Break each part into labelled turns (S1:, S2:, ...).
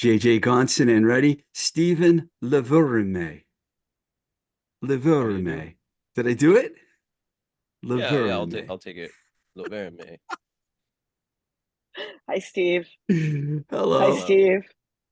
S1: JJ Gonson and ready? Stephen LoVerme.
S2: How you doing?
S1: LoVerme. Did I do it?
S2: Yeah, I'll take
S1: LoVerme.
S2: I'll take it. LoVerme.
S3: Hi, Steve. Hi,
S1: Hello.
S2: Hello.
S3: Steve.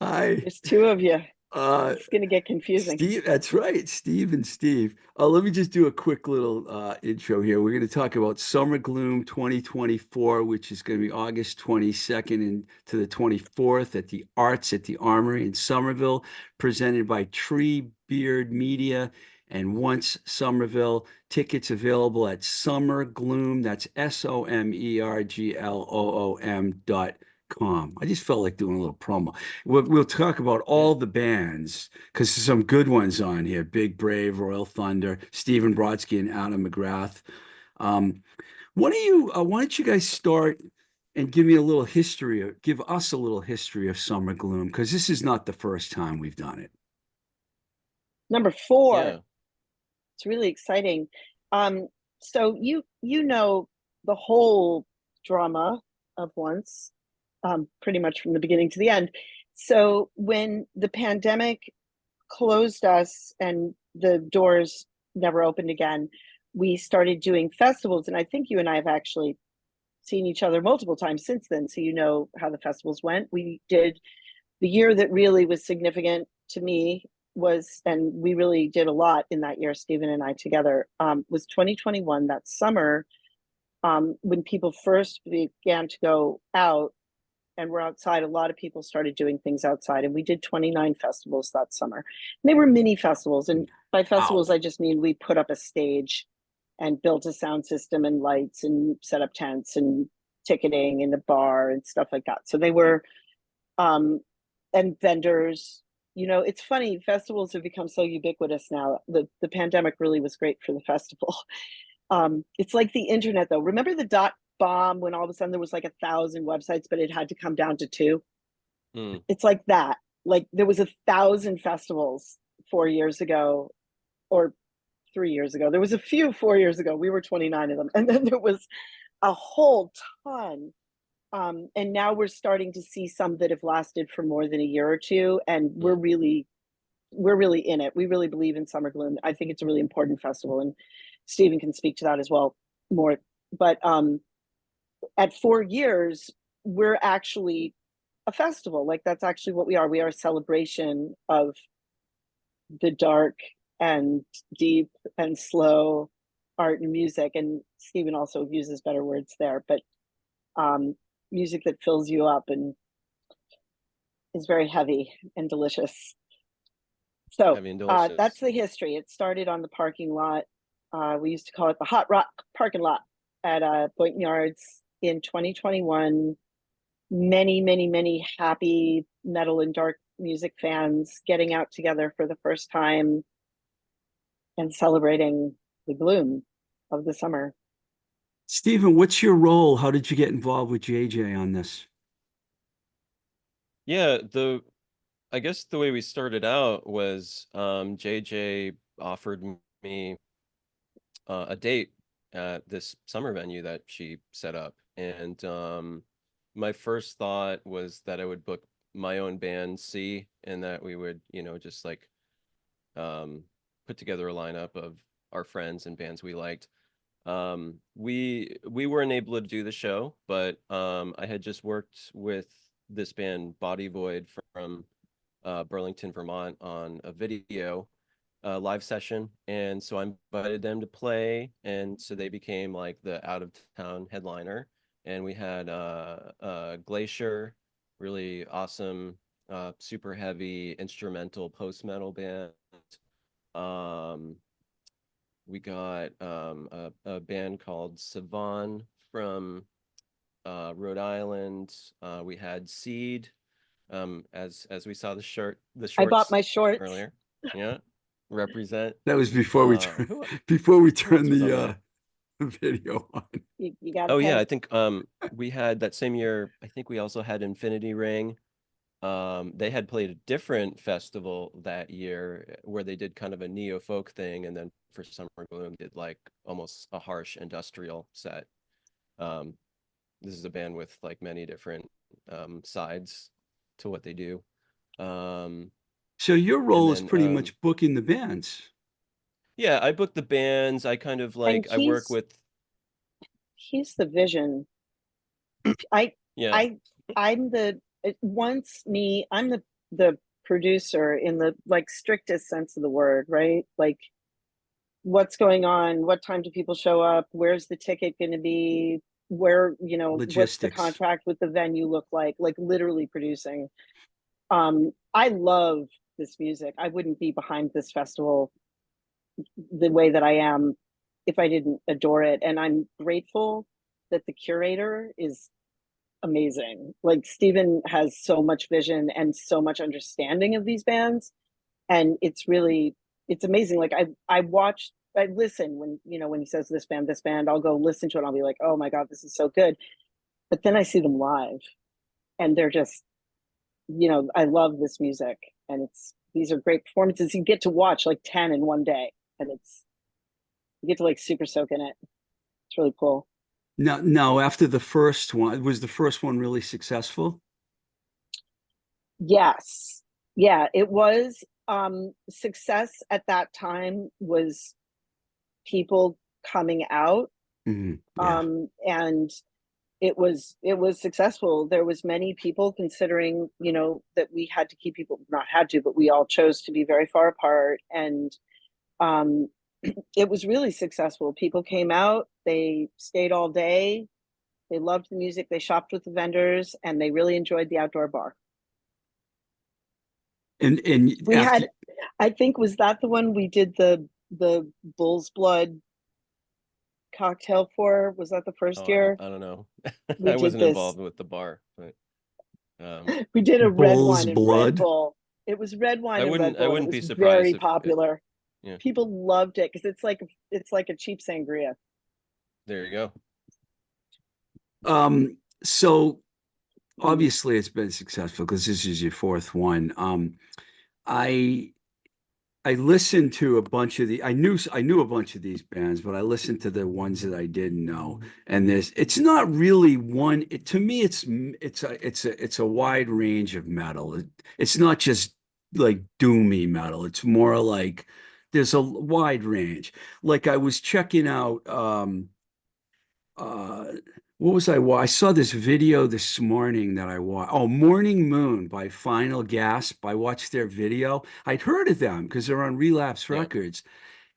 S1: Hi.
S3: There's two of you.
S1: Uh,
S3: It's going to get confusing.
S1: Steve, that's right. Steve and Steve. Let me just do a quick little intro here. We're going to talk about Somergloom 2024, which is going to be August 22nd and to the 24th at the Arts at the Armory in Somerville, presented by Tree Beard Media and Once Somerville. Tickets available at Somergloom. That's SOMERGLOOM.com. I just felt like doing a little promo. We'll talk about
S2: Yeah.
S1: all the bands because there's some good ones on here. Big Brave, Royal Thunder, Stephen Brodsky, and Adam McGrath. Um, why don't you guys start and give me a little history, give us a little history of Summer Gloom, because this is not the first time we've done it.
S3: Number four.
S2: Yeah.
S3: It's really exciting. Um, so you know the whole drama of Once, pretty much from the beginning to the end. So when the pandemic closed us and the doors never opened again, we started doing festivals. And I think you and I have actually seen each other multiple times since then. So you know how the festivals went. We did the year that really was significant to me was, and we really did a lot in that year, Stephen and I together, was 2021, that summer, when people first began to go out and were outside. A lot of people started doing things outside, and we did 29 festivals that summer. And they were mini festivals. And by
S1: Wow.
S3: festivals, I just mean we put up a stage and built a sound system and lights and set up tents and ticketing in the bar and stuff like that. So they were, um, and vendors. You know, it's funny, festivals have become so ubiquitous now. The pandemic really was great for the festival. It's like the internet, though. Remember the dot bomb when all of a sudden there was like 1,000 websites, but it had to come down to two?
S2: Mm.
S3: It's like that. Like there was 1,000 festivals 4 years ago, or 3 years ago. There was a few 4 years ago. We were 29 of them. And then there was a whole ton. And now we're starting to see some that have lasted for more than a year or two. And
S2: Mm.
S3: we're really in it. We really believe in Summer Gloom. I think it's a really important festival. And Stephen can speak to that as well more. But at 4 years, we're actually a festival. Like that's actually what we are. We are a celebration of the dark and deep and slow art and music. And Stephen also uses better words there, but um, music that fills you up and is very heavy and delicious. So
S2: Heavy and delicious.
S3: that's the history. It started on the parking lot. We used to call it the Hot Rock parking lot at Boynton Yards in 2021. Many, many, many happy metal and dark music fans getting out together for the first time and celebrating the gloom of the summer.
S1: Stephen, what's your role? How did you get involved with JJ on this?
S2: Yeah, the I guess the way we started out was JJ offered me a date at this summer venue that she set up. And my first thought was that I would book my own band C and that we would, just like um put together a lineup of our friends and bands we liked. We weren't able to do the show, but I had just worked with this band Body Void from Burlington, Vermont on a video live session, and so I invited them to play, and so they became like the out of town headliner. And we had Glacier, really awesome, super heavy instrumental post metal band. Um, we got a band called Savan from Rhode Island. We had Seed, as we saw the
S3: I bought
S2: shorts
S3: my shorts.
S2: earlier. Yeah, represent.
S1: That was before we turn
S2: Who
S1: before we
S2: who else
S1: turned
S2: was on
S1: the
S2: there?
S1: video on.
S3: You got to
S2: Oh yeah,
S3: pay.
S2: I think we had that same year. I think we also had Infinity Ring. They had played a different festival that year where they did kind of a neo folk thing, and then for Summer Gloom did like almost a harsh industrial set. Um, this is a band with like many different sides to what they do. Um,
S1: So your
S2: and
S1: role is
S2: then
S1: pretty much booking the bands.
S2: yeah, I book the bands. I kind of
S3: And
S2: like I work with
S3: he's the vision. I
S2: yeah.
S3: I I'm the once me I'm the producer in the like strictest sense of the word, right? Like what's going on, what time do people show up, where's the ticket going to be, where, what's the
S1: Logistics.
S3: contract with the venue look like literally producing. I love this music. I wouldn't be behind this festival the way that I am if I didn't adore it, and I'm grateful that the curator is amazing. Like Stephen has so much vision and so much understanding of these bands, and it's amazing. Like I listen when when he says this band, I'll go listen to it and I'll be like, oh my god, this is so good. But then I see them live and they're just, I love this music, and these are great performances. You get to watch like 10 in one day, and you get to like super soak in it. It's really cool.
S1: Now, after the first one, was the first one really successful?
S3: Yes. Yeah, it was. Success at that time was people coming out,
S1: Yeah.
S3: and it was successful. There was many people considering, that we had to keep people, not had to, but we all chose to be very far apart, and um it was really successful. People came out, they stayed all day, they loved the music, they shopped with the vendors, and they really enjoyed the outdoor bar.
S1: And
S3: We
S1: after,
S3: had, I think, was that the one we did the bull's blood cocktail for? Was that the first
S2: Oh, I don't
S3: year
S2: I don't know.
S3: we
S2: I
S3: did
S2: wasn't
S3: this?
S2: involved with the bar, but um
S3: We did a red
S1: Bull's
S3: wine and Red
S1: Blood.
S3: Bull. It was red wine and Red
S2: I
S3: Bull, and it
S2: wouldn't
S3: was
S2: be surprised
S3: very
S2: if
S3: popular.
S2: yeah,
S3: People loved it because it's like a cheap sangria.
S2: there you go.
S1: So
S3: Mm.
S1: obviously it's been successful because this is your fourth one. I I listened to a bunch of I knew a bunch of these bands, but I listened to the ones that I didn't know. And it's not really one. To me, it's a wide range of metal. It's not just like doomy metal. It's more like there's a wide range. Like I was checking out uh what was I saw this video this morning that I watched. Oh, Morning Moon by Final Gasp. I watched their video. I'd heard of them because they're on Relapse
S2: Yeah.
S1: Records,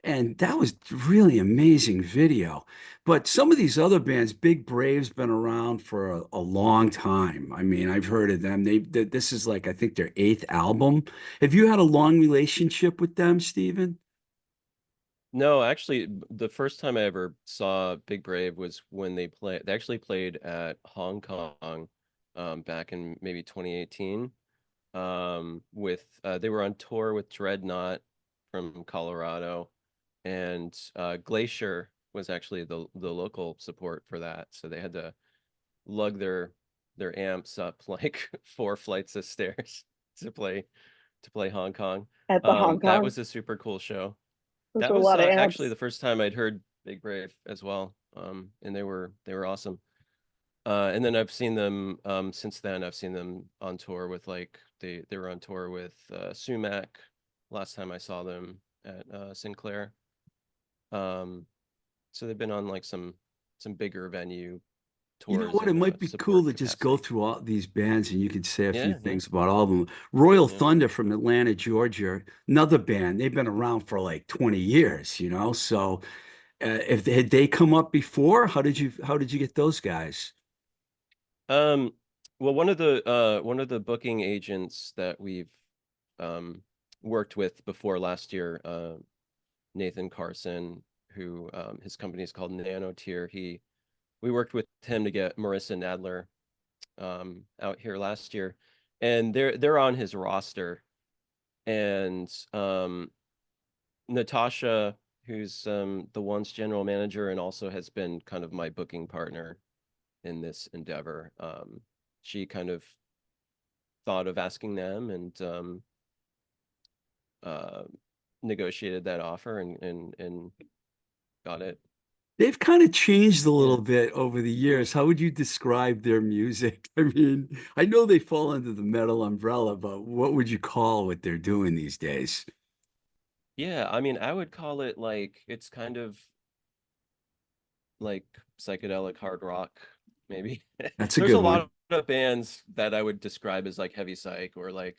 S1: and that was really amazing video. But some of these other bands, Big Brave's been around for a long time. I mean, I've heard of them. This is like I think their eighth album. Have you had a long relationship with them, Stephen?
S2: No, actually, the first time I ever saw Big Brave was when they actually played at Hong Kong back in maybe 2018. With they were on tour with Dreadnought from Colorado, and Glacier was actually the local support for that. So they had to lug their amps up like 4 flights of stairs to play Hong Kong.
S3: At the Hong
S2: That
S3: Kong.
S2: was a super cool show.
S3: Those
S2: That
S3: are a
S2: was
S3: lot of
S2: actually
S3: amps.
S2: the first time I'd heard Big Brave as well. And they were awesome. And then I've seen them since then. I've seen them on tour with like they were on tour with Sumac last time I saw them at Sinclair. Um, so they've been on like some bigger venue
S1: You know
S2: tours
S1: what? It
S2: in
S1: might
S2: a
S1: be cool
S2: support
S1: to just go
S2: capacity.
S1: through all these bands and you could say a few
S2: Yeah, yeah,
S1: things about all of them. Royal
S2: yeah.
S1: Thunder from Atlanta, Georgia, another band. They've been around for like 20 years, you know? So if had they come up before, how did you get those guys?
S2: Um, well, one of the booking agents that we've um worked with before last year, Nathan Carson, who his company is called Nanotier. We worked with him to get Marissa Nadler out here last year, and they're on his roster. And Natasha, who's the once general manager and also has been kind of my booking partner in this endeavor, she kind of thought of asking them and uh, negotiated that offer and got it.
S1: They've kind of changed a
S2: Yeah.
S1: little bit over the years. How would you describe their music? I mean, I know they fall under the metal umbrella, but what would you call what they're doing these days?
S2: Yeah, I mean, I would call it like it's kind of like psychedelic hard rock, maybe.
S1: That's a
S2: There's a
S1: good one.
S2: lot of bands that I would describe as like heavy psych or like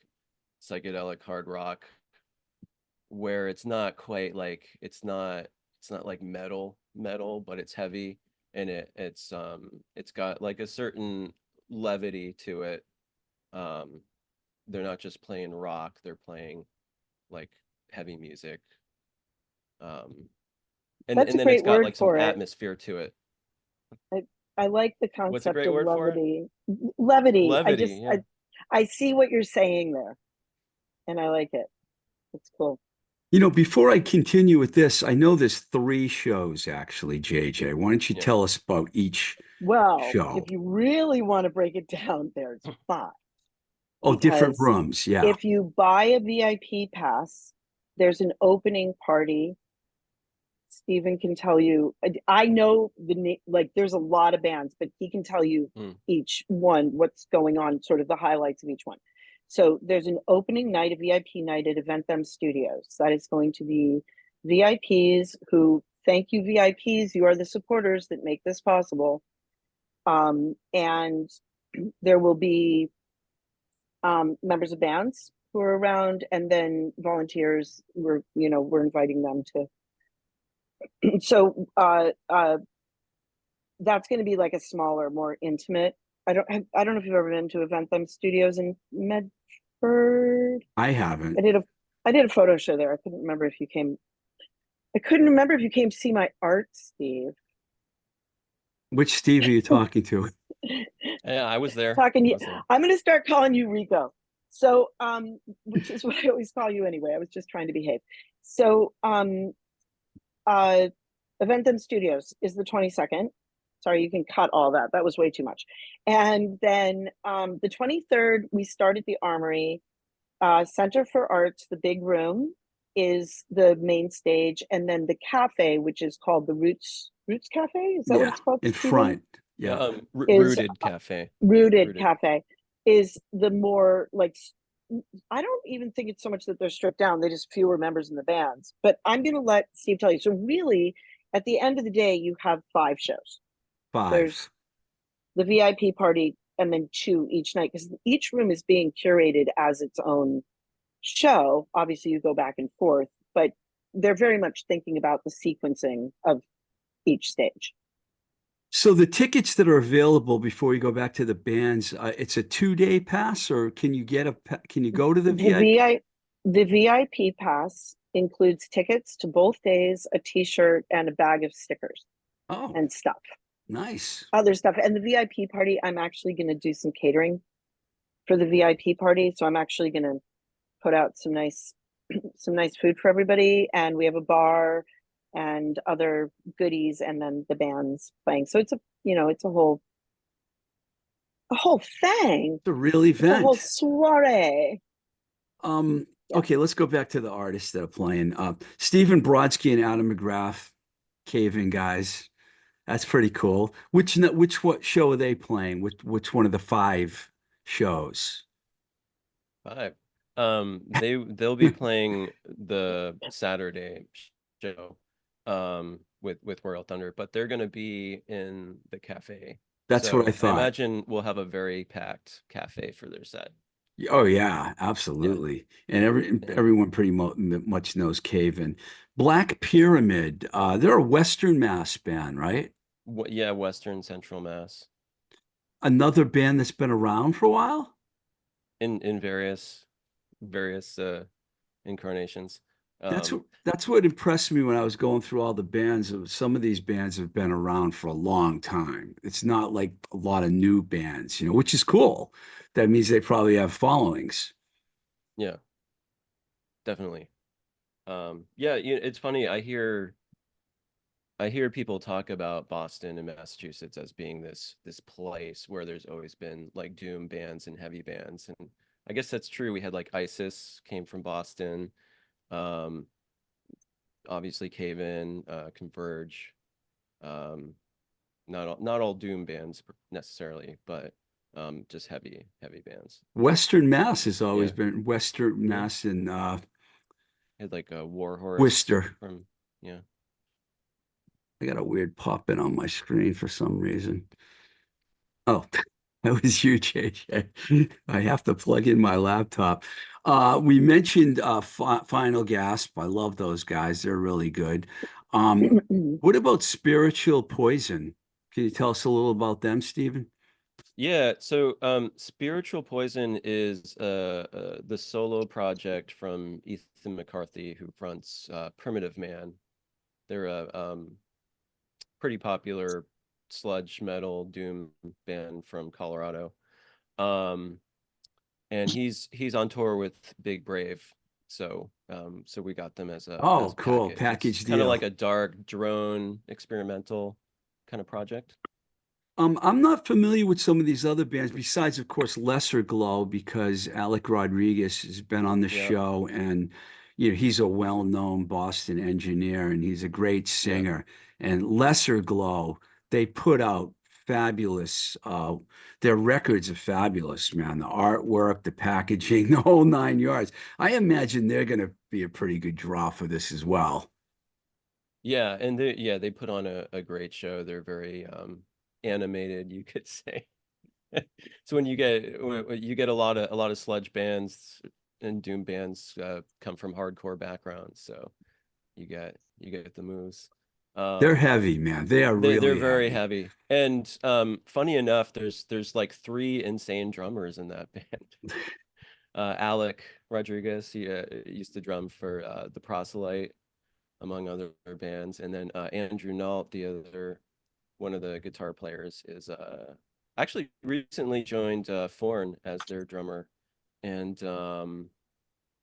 S2: psychedelic hard rock, where it's not quite like it's not like metal, but it's heavy and it's got like a certain levity to it. Um, they're not just playing rock, they're playing like heavy music. Um, and
S3: That's a
S2: and then it's
S3: great
S2: got
S3: word
S2: like some
S3: for it.
S2: atmosphere to it.
S3: I, I like the
S2: What's a
S3: concept
S2: great
S3: of
S2: word for it?
S3: levity. Levity.
S2: Levity, yeah.
S3: I see what you're saying there, and I like it. It's cool.
S1: Before I continue with this, I know there's three shows actually, JJ. Why don't you
S2: Yeah.
S1: tell us about each
S3: Well,
S1: show?
S3: if you really want to break it down, there's five.
S1: Oh, different
S3: Because
S1: rooms. Yeah.
S3: if you buy a VIP pass, there's an opening party. Stephen can tell you. I know like there's a lot of bands, but he can tell you
S2: Mm.
S3: each one what's going on, sort of the highlights of each one. So there's an opening night, a VIP night at Event Them Studios. That is going to be VIPs who thank you, VIPs. You are the supporters that make this possible. And there will be members of bands who are around, and then volunteers. We're inviting them to. So that's going to be like a smaller, more intimate. I don't know if you've ever been to Event Them Studios in Medford.
S1: I
S3: I
S1: haven't.
S3: did a I did a photo show there. I couldn't remember if you came. I couldn't remember if you came to see my art, Steve.
S1: Which Steve are you talking to?
S2: Yeah, I was there.
S3: Talking to
S2: I
S3: you.
S2: was there.
S3: I'm going to start calling you Rico. So, which is what I always call you anyway. I was just trying to behave. So, uh, Event Them Studios is the 22nd. Sorry, you can cut all that. That was way too much. And then the 23rd, we start at the Armory. Center for Arts, the big room, is the main stage. And then the cafe, which is called the Roots Cafe. Is that what
S1: Yeah,
S3: it's called,
S1: in
S3: Stephen?
S1: front.
S2: Yeah,
S1: Yeah.
S3: Is
S2: Rooted Cafe.
S3: Rooted
S2: Rooted.
S3: Cafe is the more like, I don't even think it's so much that they're stripped down, they just fewer members in the bands. But I'm going to let Steve tell you. So really, at the end of the day, you have five shows. There's
S1: Five.
S3: the VIP party and then two each night, because each room is being curated as its own show. Obviously, you go back and forth, but they're very much thinking about the sequencing of each stage.
S1: So the tickets that are available before we go back to the bands, it's a 2-day pass, or can you go to the
S3: The
S1: VIP?
S3: the VIP pass includes tickets to both days, a T-shirt, and a bag of stickers
S1: Oh,
S3: and stuff,
S1: nice.
S3: other stuff. And the VIP party, I'm actually going to do some catering for the VIP party, so I'm actually going to put out some nice food for everybody, and we have a bar and other goodies, and then the band's playing. So it's a whole thing.
S1: It's a real
S3: It's a whole
S1: event.
S3: soiree.
S1: Um,
S3: Yeah.
S1: okay, let's go back to the artists that are playing. Stephen Brodsky and Adam McGrath, Cave-In guys. That's pretty cool. What show are they playing? Which one of the five shows?
S2: Five. They'll be playing the Saturday show with Royal Thunder, but they're gonna be in the cafe.
S1: That's what I
S2: So I
S1: thought.
S2: imagine we'll have a very packed cafe for their set.
S1: Oh yeah,
S2: Yeah.
S1: absolutely. And
S2: Yeah.
S1: everyone pretty much knows Cave-In. Black Pyramid, they're a Western Mass band, right?
S2: Yeah, Western Central Mass
S1: Another band that's been around for a while.
S2: in various incarnations.
S1: That's what
S2: Um,
S1: that's what impressed me when I was going through all the bands. Some of these bands have been around for a long time. It's not like a lot of new bands, which is cool. That means they probably have followings.
S2: yeah, definitely. Yeah, it's funny. I hear people talk about Boston and Massachusetts as being this place where there's always been like doom bands and heavy bands, and I guess that's true. We had like ISIS came from Boston, um, obviously Cave In, Converge. Not all doom bands necessarily, but just heavy bands.
S1: Western Mass has always
S2: Yeah,
S1: been Western
S2: yeah.
S1: Mass and
S2: Had like a War Horse
S1: Worcester.
S2: from, yeah.
S1: I got a weird pop in on my screen for some reason. Oh, that was you, JJ. I have to plug in my laptop. We mentioned Final Gasp. I love those guys. They're really good. What about Spiritual Poison? Can you tell us a little about them, Stephen?
S2: Yeah, so Spiritual Poison is the solo project from Ethan McCarthy, who fronts Primitive Man. They're a pretty popular sludge metal doom band from Colorado. Um, and he's on tour with Big Brave. So we got them as
S1: Oh,
S2: a
S1: cool.
S2: package. It's
S1: Package
S2: kind of
S1: deal.
S2: like a dark drone experimental kind of project.
S1: I'm not familiar with some of these other bands besides, of course, Lesser Glow, because Alec Rodriguez has been on the
S2: Yeah,
S1: show, and he's a well-known Boston engineer and he's a great
S2: yeah.
S1: singer. And Lesser Glow, they put out fabulous their records are fabulous, man. The artwork, the packaging, the whole nine yards. I imagine they're going to be a pretty good draw for this as well.
S2: Yeah, and they put on a great show. They're very animated, you could say. So when you get a lot of sludge bands and doom bands come from hardcore backgrounds, so you get the moves.
S1: They're
S2: Um,
S1: heavy, man. They are
S2: they're
S1: really
S2: very
S1: heavy.
S2: heavy. And funny enough, there's like three insane drummers in that band. Alec Rodriguez, he used to drum for the Proselyte, among other bands, and then Andrew Nault, the other one of the guitar players, is actually recently joined Forn as their drummer, and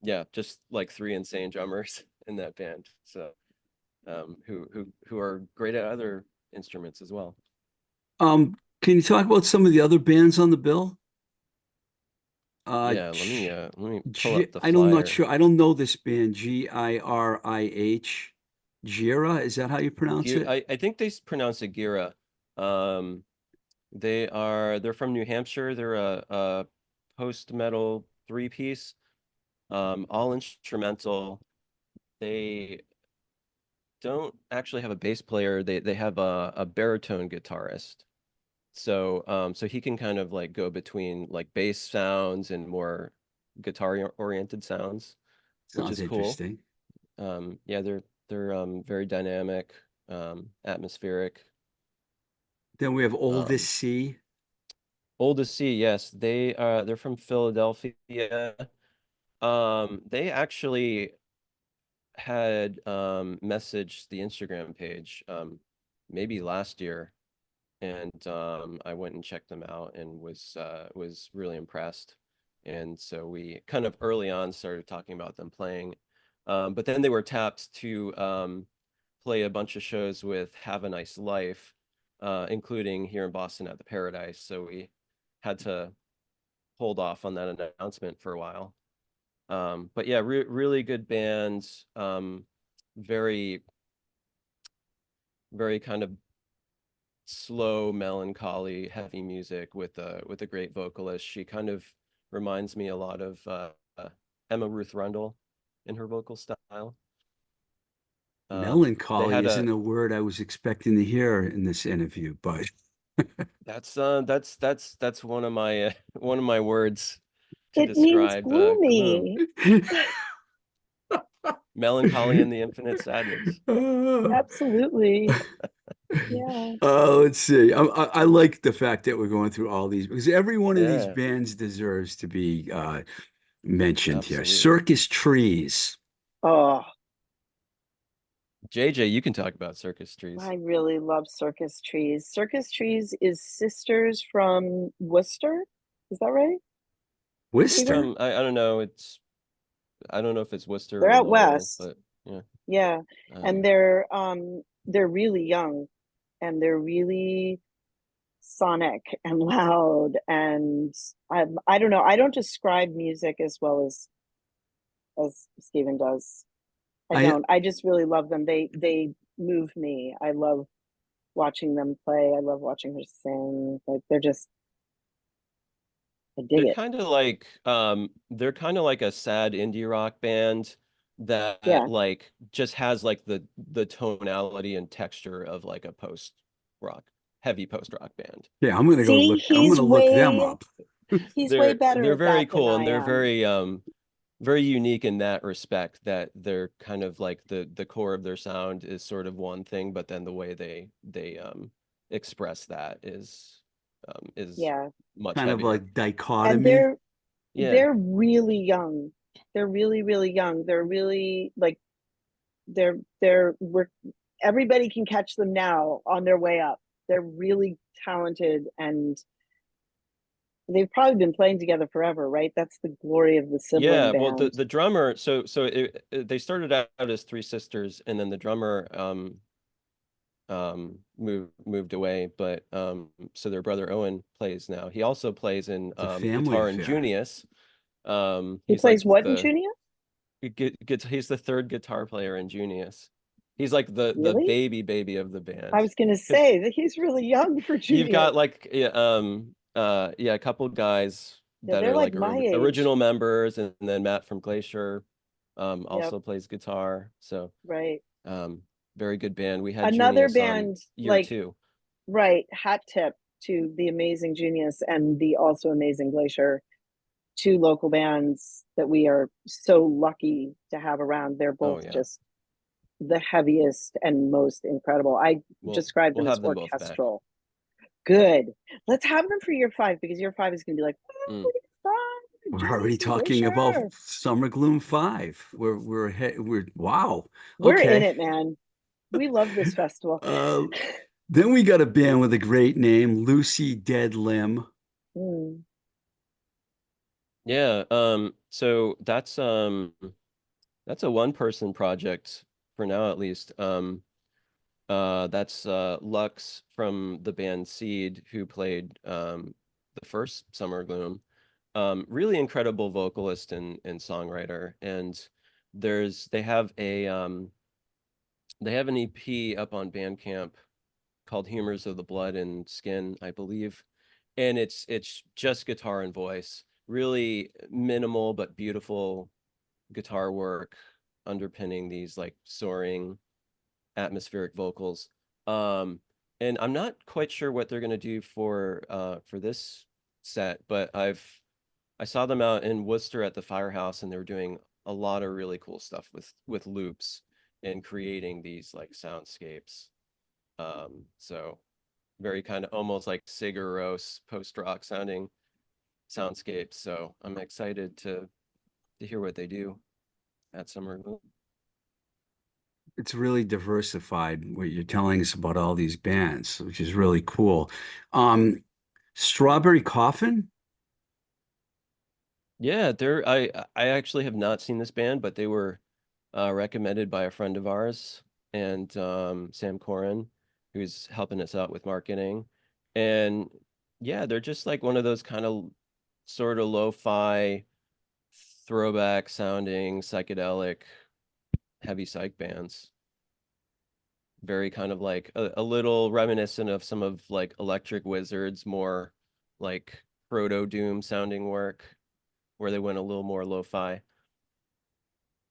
S2: yeah, just like three insane drummers in that band. So who are great at other instruments as well.
S1: Can you talk about some of the other bands on the bill?
S2: Yeah, let me pull up the
S1: I'm not
S2: flyer.
S1: sure. I don't know this band. Girih. Gira, is that how you pronounce it?
S2: I think they pronounce it Gira. Um, they're from New Hampshire. They're a post metal three piece, all instrumental. They don't actually have a bass player. They have a baritone guitarist. So he can kind of like go between like bass sounds and more guitar oriented sounds, which
S1: Sounds
S2: is cool.
S1: interesting.
S2: Yeah, they're very dynamic, atmospheric.
S1: Then we have Oldest
S2: Um,
S1: Sea.
S2: Oldest Sea, yes, they're from Philadelphia. They actually had messaged the Instagram page maybe last year, and I went and checked them out and was really impressed. And so we kind of early on started talking about them playing, but then they were tapped to play a bunch of shows with Have a Nice Life, including here in Boston at the Paradise. So we had to hold off on that announcement for a while. But yeah, really good bands. Very, very kind of slow, melancholy, heavy music with a great vocalist. She kind of reminds me a lot of Emma Ruth Rundle in her vocal style. They
S1: Melancholy
S2: had
S1: isn't a word I was expecting to hear in this interview, but
S2: that's one of my one of my words to
S3: It means
S2: describe gloom,
S3: gloomy.
S2: melancholy, and the infinite sadness.
S3: Absolutely. Yeah.
S1: Let's see. I like the fact that we're going through all these because every one of these
S2: Yeah,
S1: bands deserves to be mentioned here.
S2: absolutely.
S1: Circus Trees.
S3: Oh,
S2: JJ, you can talk about Circus Trees.
S3: I really love Circus Trees. Circus Trees is sisters from Worcester. Is that right, Stephen?
S1: Worcester.
S2: I don't know. I don't know if it's Worcester
S3: They're
S2: or
S3: out
S2: Lowell,
S3: west.
S2: but yeah.
S3: Yeah. And
S2: Um,
S3: they're really young and they're really sonic and loud and I don't know. I don't describe music as well as Stephen does. I
S1: I
S3: don't. I just really love them. They move me. I love watching them play. I love watching her sing. Like they're just, I dig
S2: They're
S3: it.
S2: kind of like a sad indie rock band that
S3: Yeah.
S2: like just has like the tonality and texture of like a post rock, heavy post rock band.
S1: Yeah, I'm gonna go
S3: See,
S1: look. I'm gonna look them up.
S3: he's way better
S2: They're
S3: at that
S2: very
S3: than
S2: cool, and
S3: I
S2: they're
S3: am.
S2: very unique in that respect, that they're kind of like the core of their sound is sort of one thing, but then the way they express that is
S3: Yeah.
S2: much
S1: Kind of
S2: heavier.
S1: like
S3: And
S1: dichotomy.
S2: Yeah.
S3: they're really young. They're really, really young. They're really like we're everybody can catch them now on their way up. They're really talented and they've probably been playing together forever, right? That's the glory of the sibling
S2: Yeah, well, the
S3: band.
S2: the drummer, they started out as three sisters, and then the drummer moved away, but so their brother Owen plays now. He also plays in
S1: It's a family
S2: guitar in
S1: affair.
S2: Junius.
S3: He
S2: He's
S3: plays
S2: like
S3: what in Junia?
S2: he's the third guitar player in Junius. He's like the
S3: Really?
S2: baby of the
S3: I
S2: band.
S3: was gonna
S2: Because
S3: say that he's really young for
S2: you've
S3: Junius.
S2: got like a couple guys
S3: Yeah,
S2: that
S3: they're
S2: are
S3: like
S2: like
S3: my age.
S2: original members, and then Matt from Glacier
S3: Yep,
S2: also plays guitar. So
S3: right.
S2: um very good band. We had
S3: Another
S2: Junius on
S3: band,
S2: year
S3: like,
S2: two.
S3: right, hat tip to the amazing Junius and the also amazing Glacier, two local bands that we are so lucky to have around. They're
S2: Oh
S3: both
S2: yeah.
S3: just the heaviest and most incredible. I describe
S2: We'll
S3: them as
S2: have them both back.
S3: orchestral. Good. Let's have them for year five because year five is going to be like,
S2: Mm.
S3: oh,
S1: We're already
S3: Junius and
S1: talking about
S3: Glacier.
S1: Somergloom 5. We're ahead. We're wow.
S3: We're in
S1: Okay.
S3: it, man. We love this festival.
S1: Uh, then we got a band with a great name, Lucy Dead Limb.
S3: Mm.
S2: Yeah, so that's a one person project for now, at least. That's Lux from the band Seed, who played the first Summer Gloom. Really incredible vocalist and songwriter. And there's they have an EP up on Bandcamp called Humors of the Blood and Skin, I believe. And it's just guitar and voice. Really minimal but beautiful guitar work underpinning these like soaring atmospheric vocals. Um, and I'm not quite sure what they're gonna do for this set, but I saw them out in Worcester at the Firehouse, and they were doing a lot of really cool stuff with loops and creating these like soundscapes. So very kind of almost like Sigur Rós post-rock sounding soundscapes. So I'm excited to hear what they do at Summer.
S1: It's really diversified what you're telling us about all these bands, which is really cool. Um, Strawberry Coffin?
S2: Yeah, I actually have not seen this band, but they were recommended by a friend of ours, and Sam Corin, who's helping us out with marketing. And yeah, they're just like one of those kind of sort of lo-fi throwback sounding psychedelic heavy psych bands. Very kind of like a little reminiscent of some of like Electric Wizard's more like proto doom sounding work, where they went a little more lo-fi.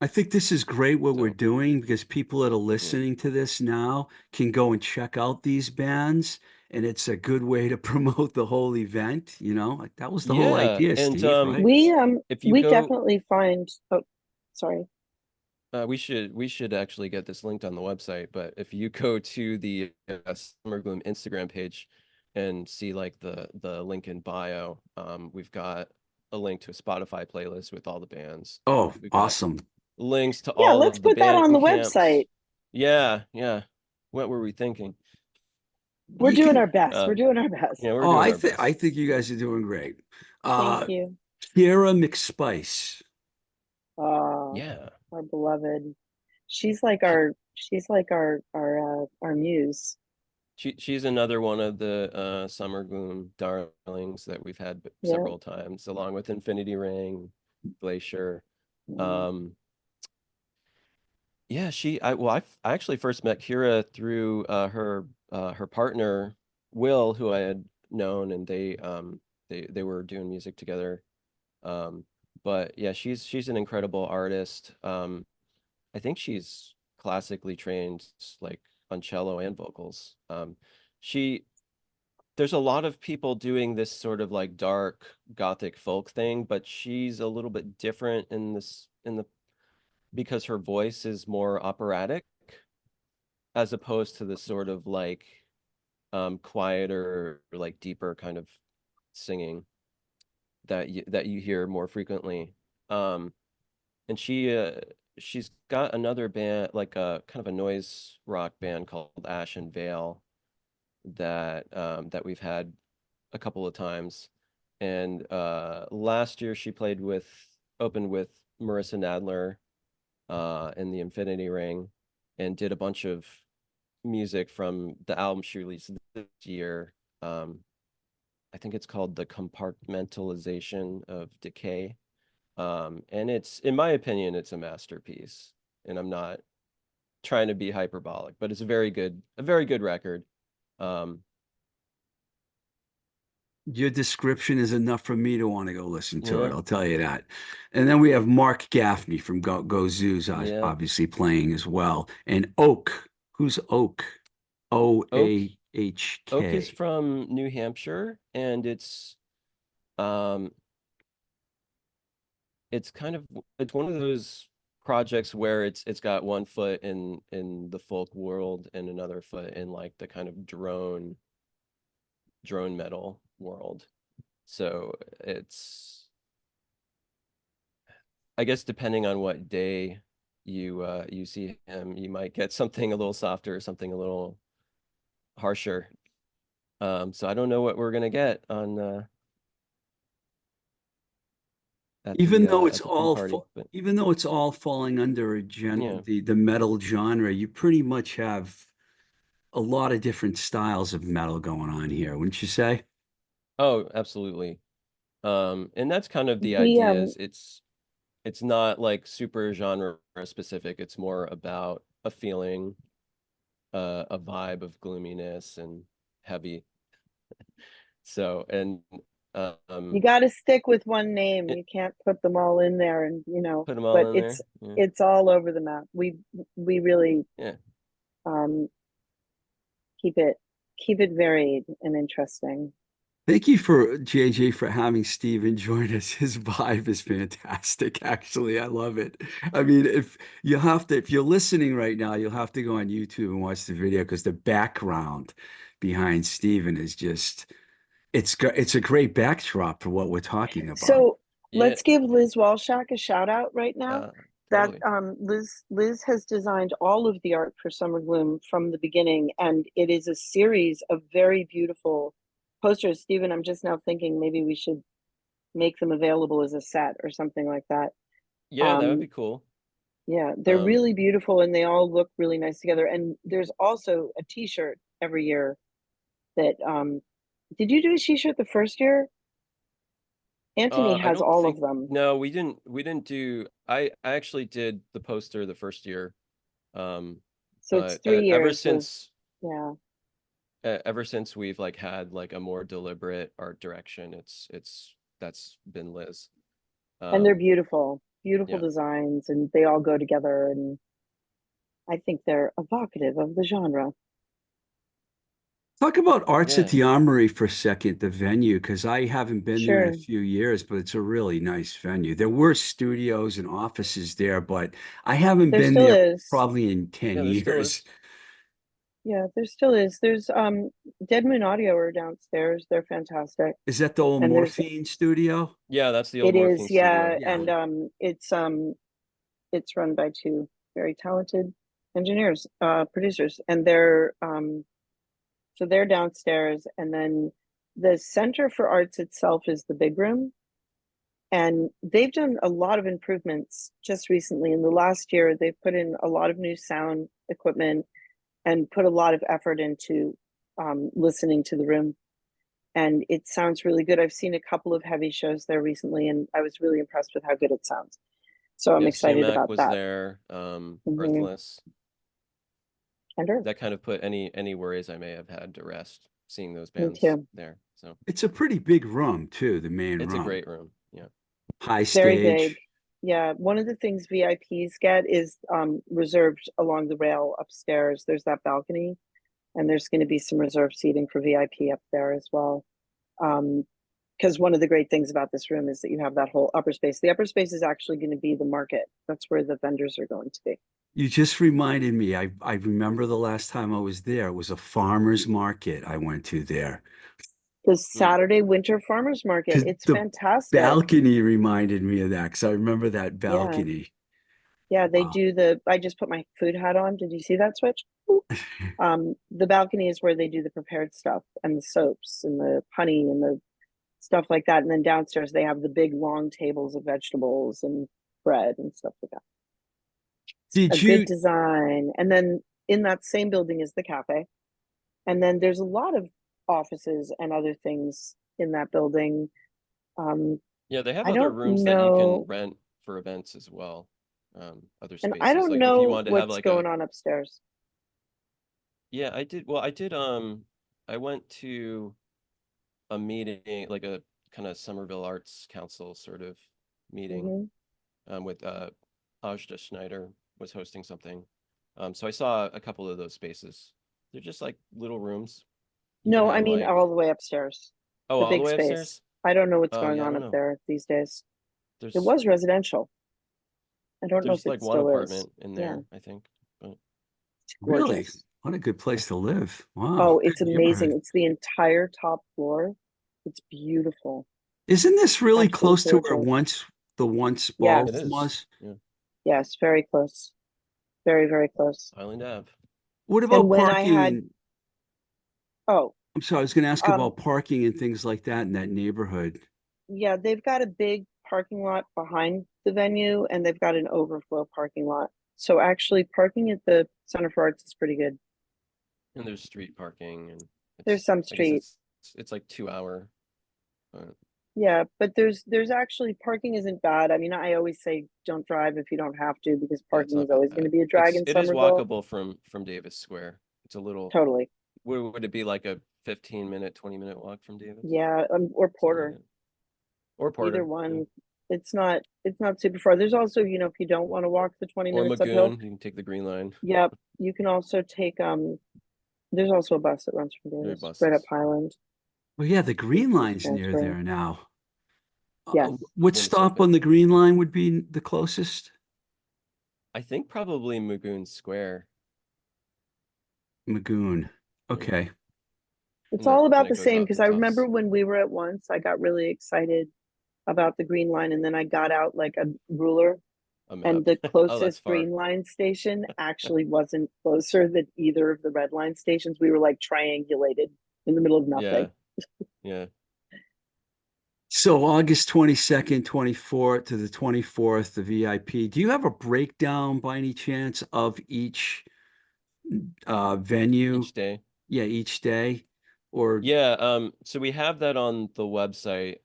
S1: I think this is great what we're
S2: So
S1: doing because people that are
S2: yeah.
S1: listening to this now can go and check out these bands, and it's a good way to promote the whole event. Like that was the whole
S2: Yeah,
S1: idea,
S2: and
S1: Steve, right?
S2: if you
S3: We
S2: go,
S3: definitely find, oh, sorry.
S2: we should actually get this linked on the website. But if you go to the Summer Gloom Instagram page and see like the link in bio, we've got a link to a Spotify playlist with all the bands.
S1: Oh,
S2: We've got
S1: awesome.
S2: links to
S3: Yeah,
S2: all
S3: let's
S2: of the
S3: put that on
S2: band
S3: the
S2: camps.
S3: website.
S2: Yeah, yeah. What were we thinking?
S3: We're
S1: You
S3: doing
S1: can
S3: our best. We're
S2: Um,
S3: doing our best.
S2: yeah, we're
S1: Oh,
S2: doing
S1: I
S2: our
S1: think I
S2: best.
S1: think you guys are doing great.
S3: Thank
S1: Uh
S3: you.
S1: Kiera McSpice.
S3: Our
S2: Yeah.
S3: beloved.
S2: She,
S3: She's like our muse.
S2: she's another one of the Summer Gloom darlings that we've had
S3: Yeah.
S2: several times, along with Infinity Ring, Glacier.
S3: Mm.
S2: Um, yeah, I actually first met Kira through her her partner Will, who I had known, and they were doing music together. But yeah, she's an incredible artist. I think she's classically trained, like on cello and vocals. She There's a lot of people doing this sort of like dark gothic folk thing, but she's a little bit different in the because her voice is more operatic as opposed to the sort of like quieter, like deeper kind of singing that you hear more frequently. Um and she's got another band, like a kind of a noise rock band called Ash and Veil, that we've had a couple of times. And last year she opened with Marissa Nadler in the Infinity Ring, and did a bunch of music from the album she released this year. I think it's called The Compartmentalization of Decay. And it's, in my opinion, it's a masterpiece. And I'm not trying to be hyperbolic, but it's a very good record. Um,
S1: Your description is enough for me to want to go listen to it.
S2: yeah,
S1: I'll tell you that. And then we have Mark Gaffney from Go Zoos,
S2: yeah.
S1: obviously playing as well. And Oak, who's Oak? O
S2: Oak
S1: A H
S2: Oak is
S1: K.
S2: from New Hampshire, and um it's kind of, it's one of those projects where it's got one foot in the folk world and another foot in like the kind of drone metal world. So it's, I guess depending on what day you see him, you might get something a little softer or something a little harsher. So I don't know what we're gonna get on
S1: Even though it's
S2: at the tea
S1: all
S2: party, but
S1: even though it's all falling under
S2: yeah.
S1: the metal genre, you pretty much have a lot of different styles of metal going on here, wouldn't you say?
S2: Oh, absolutely. And that's kind of the
S3: We
S2: idea, is it's not like super genre specific. It's more about a feeling, a vibe of gloominess and heavy. So, and
S3: you
S2: um,
S3: got to stick with one name.
S2: it,
S3: You can't put them all in there, and
S2: put them all
S3: but
S2: in there. Yeah,
S3: it's all over the map. We really
S2: yeah,
S3: um keep it keep it varied and interesting.
S1: Thank you for JJ for having Steven join us. His vibe is fantastic, actually. I love it. I mean, if you're listening right now, you'll have to go on YouTube and watch the video because the background behind Steven is just it's a great backdrop for what we're talking about.
S3: So
S2: yeah.
S3: let's give Liz Walshak a shout out right now. That
S2: Totally.
S3: Liz has designed all of the art for Somergloom from the beginning, and it is a series of very beautiful posters. Stephen, I'm just now thinking maybe we should make them available as a set or something like that.
S2: Yeah, that would
S3: Um,
S2: be cool.
S3: yeah, they're
S2: Um,
S3: really beautiful and they all look really nice together. And there's also a t-shirt every year that did you do a t-shirt the first year? Anthony
S2: I
S3: has
S2: don't
S3: all of
S2: think,
S3: them.
S2: no, we didn't do, I actually did the poster the first year. Um,
S3: So it's
S2: but
S3: 3 years of yeah.
S2: ever since we've like had like a more deliberate art direction, it's that's been Liz.
S3: And they're
S2: Um,
S3: beautiful, beautiful
S2: yeah,
S3: designs, and they all go together. And I think they're evocative of the genre.
S1: Talk about Arts at
S2: yeah,
S1: the Armory for a second, the venue, because I haven't been there in a
S3: Sure.
S1: few years, but it's a really nice venue. There were studios and offices there, but I haven't
S3: There
S1: been
S3: still
S1: there
S3: is.
S1: probably in 10
S2: yeah, there still
S1: years.
S2: is.
S3: Yeah, there still is. There's Dead Moon Audio are downstairs. They're fantastic.
S1: Is that the old
S3: And there's
S1: Morphine studio?
S2: Yeah, that's the old
S3: it is,
S2: Morphine
S3: yeah,
S2: studio.
S1: Yeah.
S3: and it's run by two very talented engineers, producers, and they're downstairs, and then the Center for Arts itself is the big room. And they've done a lot of improvements just recently. In the last year, they've put in a lot of new sound equipment and put a lot of effort into listening to the room. And it sounds really good. I've seen a couple of heavy shows there recently, and I was really impressed with how good it sounds. So I'm
S2: Yeah,
S3: excited
S2: Sumac
S3: about
S2: was
S3: that.
S2: there,
S3: Mhm.
S2: Earthless.
S3: Andrew,
S2: that kind of put any worries I may have had to rest seeing those
S3: me
S2: bands
S3: too.
S2: there. So
S1: It's a pretty big room too, the main
S2: it's a
S1: room.
S2: great room. Yeah.
S1: High
S3: Very big.
S1: stage.
S3: Yeah, one of the things VIPs get is reserved along the rail upstairs. There's that balcony, and there's going to be some reserved seating for VIP up there as well. Because one of the great things about this room is that you have that whole upper space. The upper space is actually going to be the market. That's where the vendors are going to be.
S1: You just reminded me, I remember the last time I was there, it was a farmer's market I went to there.
S3: The
S2: Mm.
S3: Saturday Winter Farmers Market.
S1: Because
S3: It's
S1: the
S3: fantastic.
S1: balcony reminded me of that, because I remember that
S3: Yeah.
S1: balcony.
S3: Yeah, they
S1: Wow.
S3: do I just put my food hat on. Did you see that switch? The balcony is where they do the prepared stuff and the soaps and the honey and the stuff like that. And then downstairs they have the big long tables of vegetables and bread and stuff like that. A
S1: Did
S3: good
S1: you,
S3: design. And then in that same building is the cafe. And then there's a lot of offices and other things in that building.
S2: Yeah, they have
S3: I
S2: other
S3: don't
S2: rooms that you can
S3: know,
S2: rent for events as well. Other
S3: and I
S2: spaces.
S3: don't
S2: Like if you
S3: know
S2: wanted to have
S3: what's
S2: like a
S3: going on upstairs.
S2: yeah, I did I went to a meeting, like a kind of Somerville Arts Council sort of meeting,
S3: Hmm.
S2: with Ajda Schneider was hosting something. So I saw a couple of those spaces. They're just like little rooms. You can
S3: No, I
S2: have
S3: mean
S2: like,
S3: all the way upstairs,
S2: oh,
S3: the
S2: all the
S3: big
S2: way
S3: space.
S2: upstairs?
S3: I don't know what's
S2: Oh
S3: going
S2: yeah, I
S3: on
S2: don't
S3: up
S2: know.
S3: there these days. It
S2: There's
S3: was residential. I don't know if
S2: there's
S3: it
S2: like one
S3: still is.
S2: apartment in
S3: Yeah,
S2: there, I think. But
S3: it's
S1: really?
S3: gorgeous.
S1: What a good place to live. Wow.
S3: Oh, it's
S1: Good
S3: amazing.
S1: neighborhood.
S3: It's the entire top floor. It's beautiful.
S1: Isn't this really
S3: Absolutely
S1: close to where
S3: gorgeous.
S1: the once
S2: it
S3: Yes,
S1: ballroom
S2: is.
S1: was?
S2: Yeah.
S3: yes, very close. Very, very close.
S2: Island Ave.
S1: What
S3: And
S1: about
S3: when I
S1: parking?
S3: had,
S1: And
S3: oh,
S1: I'm sorry, I was going to ask
S3: um,
S1: about parking and things like that in that neighborhood.
S3: yeah, they've got a big parking lot behind the venue and they've got an overflow parking lot. So actually parking at the Center for Arts is pretty good.
S2: And there's street parking, and
S3: There's
S2: it's
S3: some
S2: I guess
S3: street.
S2: it's like 2 hour. But
S3: Yeah, but there's actually parking isn't bad. I mean, I always say don't drive if you don't have to because
S2: yeah, it's
S3: parking is
S2: not
S3: always going to
S2: bad.
S3: be a drag in
S2: It is
S3: Somerville.
S2: walkable from Davis Square. It's a little,
S3: Totally.
S2: would it be like a 15-minute, 20-minute walk from Davis?
S3: Yeah, or
S2: Something like
S3: Porter,
S2: that. Or
S3: either
S2: Porter, yeah.
S3: one. It's not super far. There's also, if you don't want to walk the 20
S2: Or
S3: minutes uphill,
S2: Magoon, you can take the Green Line.
S3: yep, you can also take there's also a bus that runs from
S2: There are
S3: Davis right up
S2: buses.
S3: Highland.
S1: Well, yeah, the
S3: You
S1: Green
S3: can
S1: Line's near
S3: transfer.
S1: there now.
S3: Yes.
S1: What
S2: Then it's
S1: stop
S2: open.
S1: on the Green Line would be the closest?
S2: I think probably Magoon Square.
S1: Magoon.
S2: Yeah.
S1: Okay.
S3: It's
S2: And then
S3: all about
S2: it
S3: the
S2: goes
S3: same
S2: out
S3: because
S2: to
S3: I remember
S2: Tufts.
S3: when we were at once, I got really excited about the Green Line and then I got out like a ruler
S2: A
S3: and
S2: map.
S3: the
S2: Oh, that's
S3: closest
S2: far.
S3: Green Line station actually wasn't closer than either of the Red Line stations. We were like triangulated in the middle of
S2: Yeah.
S3: nothing.
S2: Yeah.
S1: So August 22nd, 24th to the 24th, the VIP. Do you have a breakdown by any chance of each venue?
S2: Each day.
S1: Yeah, each day. Or
S2: Yeah, so we have that on the website.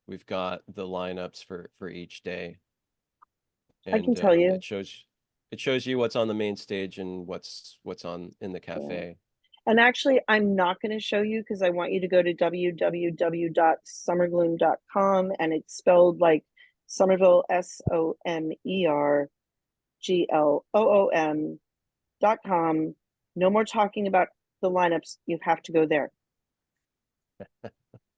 S2: We've got the lineups for each day,
S3: I can
S2: and
S3: tell you.
S2: it shows you what's on the main stage and what's on in the
S3: Yeah.
S2: cafe.
S3: And actually, I'm not going to show you because I want you to go to www.somergloom.com and it's spelled like Somerville, SOMERGLOOM.com. No more talking about the lineups. You have to go there.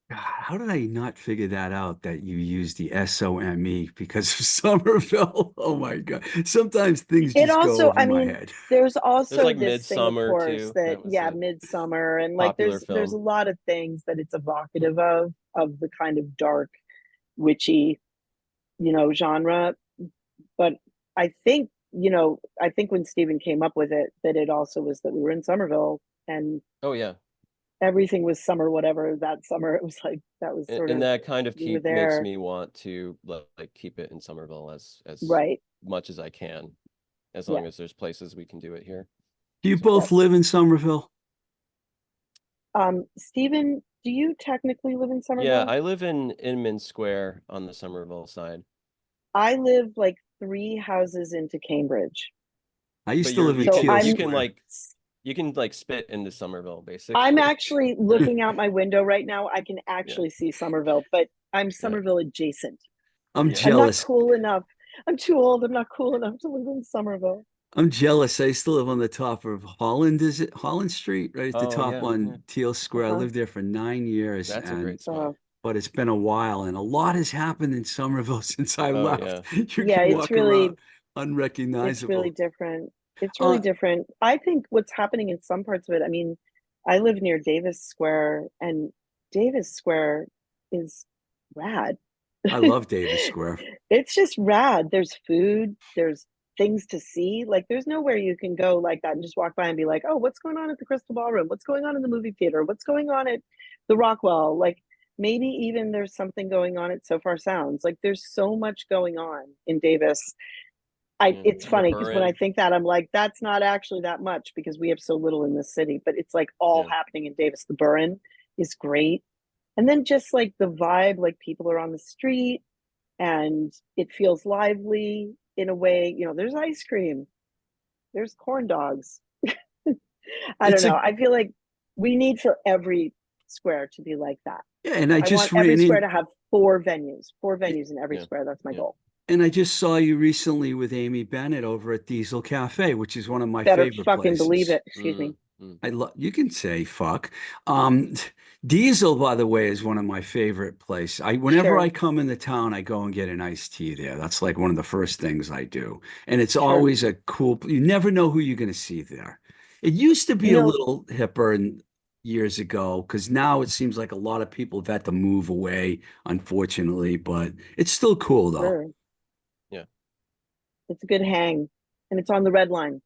S1: God, how did I not figure that out that you use the SOME because of Somerville? Oh my God. Sometimes things
S3: It
S1: just go
S3: also,
S1: over
S3: I
S1: my
S3: mean,
S1: head.
S3: there's
S2: There's
S3: also
S2: like
S3: this thing, of
S2: Midsummer
S3: course,
S2: too.
S3: that
S2: That was
S3: yeah,
S2: a
S3: Midsummer and like
S2: popular
S3: there's a
S2: film.
S3: lot of things that it's evocative of the kind of dark, witchy, genre. But I think when Stephen came up with it, that it also was that we were in Somerville and
S2: Oh yeah,
S3: everything was summer, whatever that summer. It was like that was sort
S2: and
S3: of
S2: that kind of
S3: we were
S2: makes
S3: there,
S2: me want to like keep it in Somerville as
S3: right?
S2: much as I can, as long
S3: Yeah.
S2: as there's places we can do it here.
S1: Do you
S2: So
S1: both
S3: Yes.
S1: live in Somerville?
S3: Stephen, do you technically live in
S2: yeah,
S3: Somerville?
S2: I live in Inman Square on the Somerville side.
S3: I live like 3 houses into Cambridge.
S1: I used
S2: But
S1: to live in
S2: you
S3: So
S2: can
S1: Teal
S2: you
S3: I'm
S2: can
S1: Square.
S2: like you can like spit into Somerville
S3: I'm
S2: basically.
S3: actually looking out my window right now. I can
S2: Yeah.
S3: actually see Somerville, but I'm
S2: Yeah.
S3: Somerville adjacent.
S1: I'm
S2: Yeah.
S3: I'm not
S1: jealous.
S3: cool enough. I'm too old. I'm not cool enough to live in Somerville.
S1: I'm jealous. I used to live on the top of Holland, is it Holland Street, right at the
S2: Oh
S1: top
S2: yeah. Yeah.
S1: on Teal Square. I
S3: Uh-huh.
S1: lived there for 9 years,
S2: That's a
S1: and
S2: great spot.
S1: but it's been a while, and a lot has happened in Somerville since I
S2: Oh
S1: left.
S2: yeah.
S1: You
S3: Yeah,
S1: can walk around
S3: it's really
S1: unrecognizable.
S3: different. It's really
S1: Uh,
S3: different. I think what's happening in some parts of it, I mean, I live near Davis Square, and Davis Square is rad.
S1: I love Davis Square.
S3: It's just rad. There's food, there's things to see. Like there's nowhere you can go like that and just walk by and be like, oh, what's going on at the Crystal Ballroom? What's going on in the movie theater? What's going on at the Rockwell? Like maybe even there's something going on at So Far Sounds. Like there's so much going on in Davis.
S2: Yeah.
S3: It's
S2: The
S3: funny because when I
S2: Burren.
S3: think that I'm like, that's not actually that much because we have so little in this city, but it's like all
S2: Yeah.
S3: happening in Davis. The Burren is great. And then just like the vibe, like people are on the street and it feels lively in a way. There's ice cream, there's corn dogs. I don't
S1: It's
S3: know.
S1: a
S3: I feel like we need for every square to be like that.
S1: Yeah, and I
S3: I want
S1: just
S3: every
S1: ran
S3: square
S1: in.
S3: to have four venues in every
S2: Yeah.
S3: square. That's my
S2: Yeah.
S3: goal.
S1: And I just saw you recently with Amy Bennett over at Diesel Cafe, which is one of my
S3: Better
S1: favorite
S3: fucking believe
S1: places.
S3: it. Excuse me.
S2: Mm, mm.
S1: I love, you can say fuck. Um, Diesel, by the way, is one of my favorite places. Whenever I
S3: Sure,
S1: come into town, I go and get an iced tea there. That's like one of the first things I do. And it's
S3: sure.
S1: always a cool, you never know who you're going to see there. It used to be
S3: You
S1: a
S3: know,
S1: little hipper and years ago, because now it seems like a lot of people have had to move away, unfortunately, but it's still cool though.
S3: sure.
S2: Yeah.
S3: It's a good hang, and it's on the red line.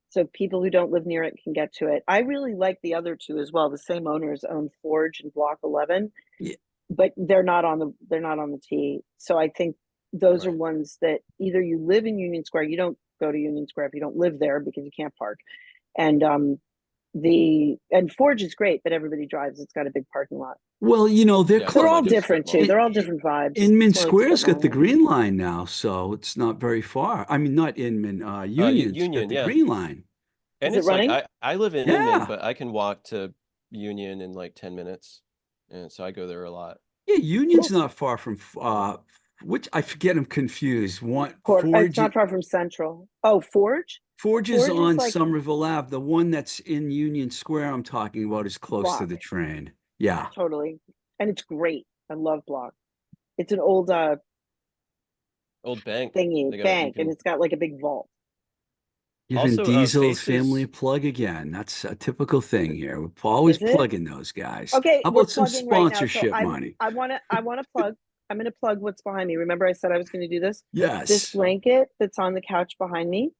S3: So people who don't live near it can get to it. I really like the other two as well. The same owners own Forge and Block 11,
S1: Yeah,
S3: but they're not on the T. So I think those are
S2: Right.
S3: ones that either you live in Union Square, you don't go to Union Square if you don't live there because you can't park. And Forge is great, but everybody drives. It's got a big parking lot.
S1: well, they're
S2: Yeah, it's
S3: They're
S2: in
S3: all
S2: like a
S1: close.
S2: strip
S3: different too.
S2: mall.
S3: They're all different vibes.
S1: Inman
S3: It's more like strip
S1: Square's got the
S3: mall.
S1: green line now, so it's not very far. I mean, not Inman, Union's got
S2: Union,
S1: the
S2: yeah.
S1: green line.
S3: Is
S2: And
S3: it
S2: it's like
S3: running?
S2: I live in Inman,
S1: Yeah.
S2: but I can walk to Union in like 10 minutes. And so I go there a lot.
S1: Yeah, Union's
S3: Cool.
S1: not far from
S2: Yeah.
S1: which I forget, I'm confused.
S3: It's not far from Central. Oh, Forge?
S1: Forge is
S3: Forge is
S1: on
S3: like
S1: Somerville Ave. The one that's in Union Square I'm talking about is close to
S3: Block,
S1: the train. Yeah.
S3: totally. And it's great. I love Block. It's an old
S2: Old bank.
S3: thingy
S2: They got you
S3: bank, and
S2: can
S3: it's got like a big vault.
S1: Giving
S2: also
S1: Diesel's family a
S2: Faces.
S1: plug again. That's a typical thing here. We're always
S3: Is it?
S1: plugging those guys.
S3: Okay,
S1: How
S3: we're
S1: about some
S3: plugging right now. So
S1: sponsorship
S3: I'm
S1: money?
S3: I wanna plug. I'm gonna plug what's behind me. Remember I said I was gonna do this? This
S1: Yes.
S3: blanket that's on the couch behind me.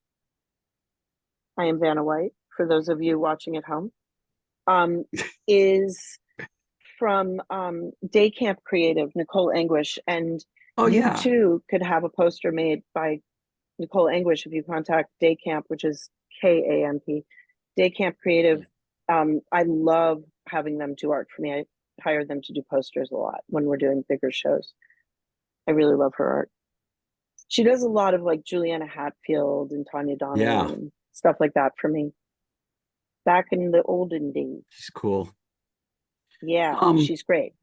S3: I am Vanna White, for those of you watching at home. Is from Day Camp Creative, Nicole Anguish, and
S1: Oh
S3: you
S1: yeah.
S3: too could have a poster made by Nicole Anguish if you contact Day Camp, which is KAMP, Day Camp Creative. I love having them do art for me. I hire them to do posters a lot when we're doing bigger shows. I really love her art. She does a lot of like Juliana Hatfield and Tanya
S1: Yeah.
S3: Donnelly and stuff like that for me. Back in the olden days.
S1: She's cool.
S3: Yeah,
S1: Um,
S3: she's great.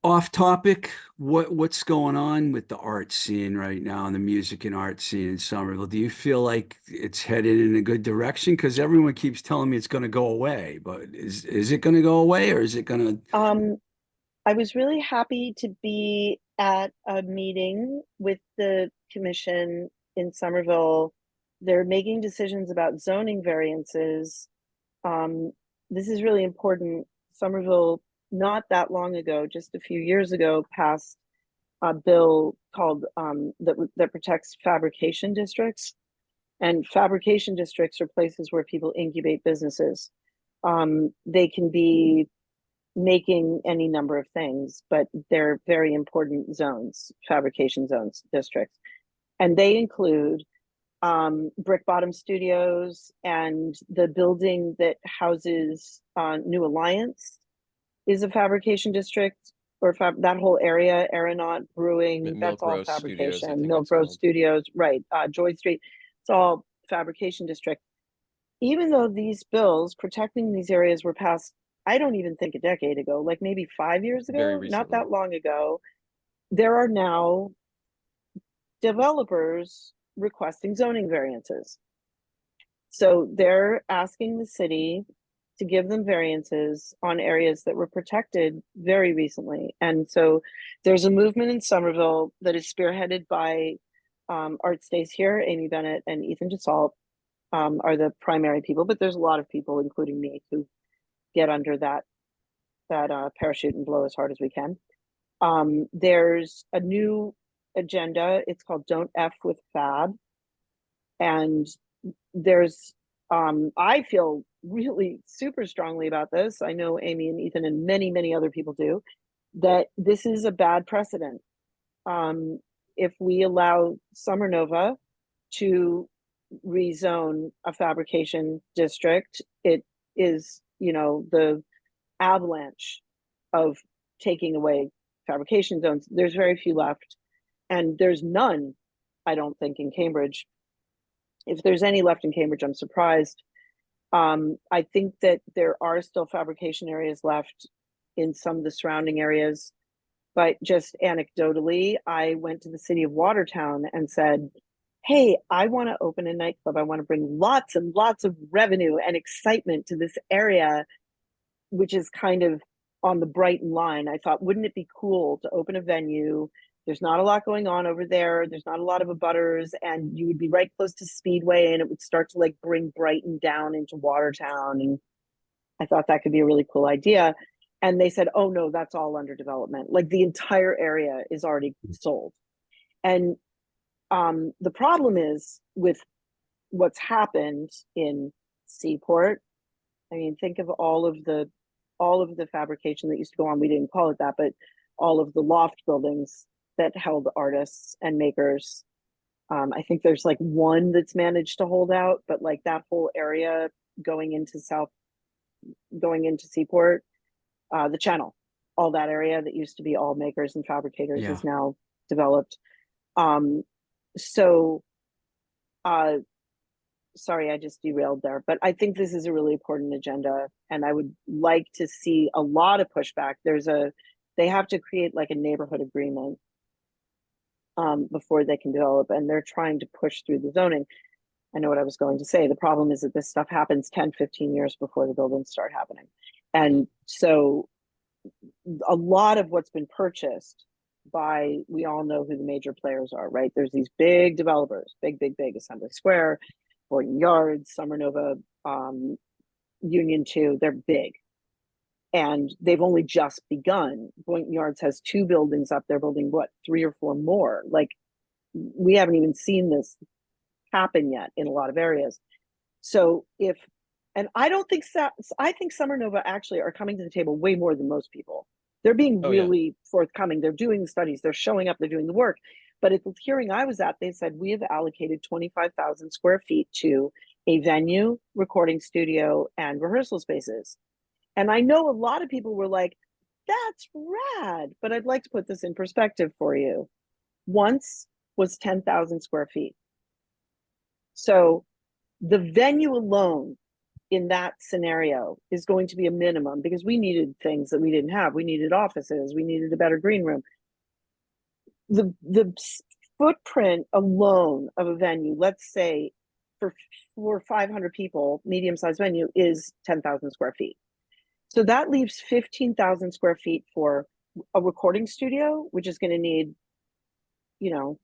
S1: Off topic, what's going on with the art scene right now and the music and art scene in Somerville? Do you feel like it's headed in a good direction? Because everyone keeps telling me it's going to go away, but is it going to go away or is it going to?
S3: Um, I was really happy to be at a meeting with the commission in Somerville. They're making decisions about zoning variances. Um, this is really important. Somerville, not that long ago, just a few years ago, passed a bill called that protects fabrication districts. And fabrication districts are places where people incubate businesses. They can be making any number of things, but they're very important zones, fabrication zones, districts. And they include Brick Bottom Studios and the building that houses New Alliance is a fabrication district, or that whole area, Aeronaut Brewing, that's
S2: Milk
S3: all
S2: Roast Studios, I
S3: fabrication.
S2: think
S3: Milk
S2: it's
S3: Road
S2: called.
S3: Studios, right? Joy Street, it's all fabrication district. Even though these bills protecting these areas were passed, I don't even think a decade ago, like maybe 5 years
S2: Very
S3: ago, not
S2: recently.
S3: that long ago, there are now developers requesting zoning variances. So they're asking the city to give them variances on areas that were protected very recently. And so there's a movement in Somerville that is spearheaded by Art Stays Here, Amy Bennett and Ethan DeSalt are the primary people, but there's a lot of people, including me, who get under that parachute and blow as hard as we can. There's a new agenda. It's called Don't F with Fab. And there's I feel really super strongly about this. I know Amy and Ethan and many, many other people do, that this is a bad precedent. If we allow Summer Nova to rezone a fabrication district, it is, you know, the avalanche of taking away fabrication zones. There's very few left, and there's none, I don't think, in Cambridge. If there's any left in Cambridge, I'm surprised. I think that there are still fabrication areas left in some of the surrounding areas, but just anecdotally, I went to the city of Watertown and said, hey, I want to open a nightclub. I want to bring lots and lots of revenue and excitement to this area, which is kind of on the Brighton line. I thought, wouldn't it be cool to open a venue? There's not a lot going on over there. There's not a lot of abutters, and you would be right close to Speedway, and it would start to like bring Brighton down into Watertown. And I thought that could be a really cool idea. And they said, oh no, that's all under development. Like the entire area is already sold. And the problem is with what's happened in Seaport. I mean, think of all of the fabrication that used to go on. We didn't call it that, but all of the loft buildings that held artists and makers. I think there's like one that's managed to hold out, but like that whole area going into Seaport, the Channel, all that area that used to be all makers and fabricators is now developed. So sorry, I just derailed there, but I think this is a really important agenda, and I would like to see a lot of pushback. They have to create like a neighborhood agreement before they can develop, and they're trying to push through the zoning. I know what I was going to say. The problem is that this stuff happens 10, 15 years before the buildings start happening. And so a lot of what's been purchased by, we all know who the major players are, right? There's these big developers, big, Assembly Square, Boynton Yards, Summer Nova, Union 2, they're big. And they've only just begun. Boynton Yards has 2 buildings up. They're building, what, 3 or 4 more? Like, we haven't even seen this happen yet in a lot of areas. So and I don't think, I think Summer Nova actually are coming to the table way more than most people. They're being really forthcoming. They're doing the studies, they're showing up, they're doing the work. But at the hearing I was at, they said, we have allocated 25,000 square feet to a venue, recording studio, and rehearsal spaces. And I know a lot of people were like, that's rad, but I'd like to put this in perspective for you. Once was 10,000 square feet. So the venue alone in that scenario is going to be a minimum, because we needed things that we didn't have. We needed offices, we needed a better green room. The footprint alone of a venue, let's say for 500 people, medium-sized venue, is 10,000 square feet. So that leaves 15,000 square feet for a recording studio, which is going to need, you know,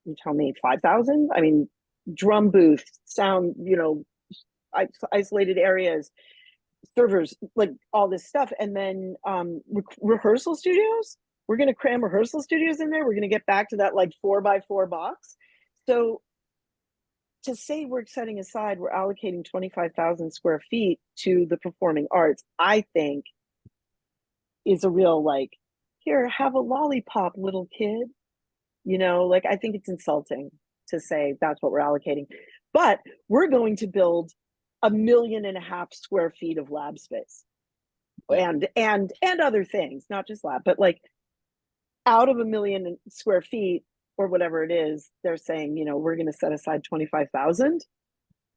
S3: you tell me, 5,000? I mean, drum booth, sound, you know, isolated areas, servers, like all this stuff. And then rehearsal studios, we're going to cram rehearsal studios in there. We're going to get back to that like 4x4 box. So to say we're setting aside, we're allocating 25,000 square feet to the performing arts, I think is a real like, here, have a lollipop, little kid. You know, like, I think it's insulting to say that's what we're allocating. But we're going to build 1.5 million square feet of lab space, and other things, not just lab, but like out of 1 million square feet, or whatever it is, they're saying, we're going to set aside 25,000.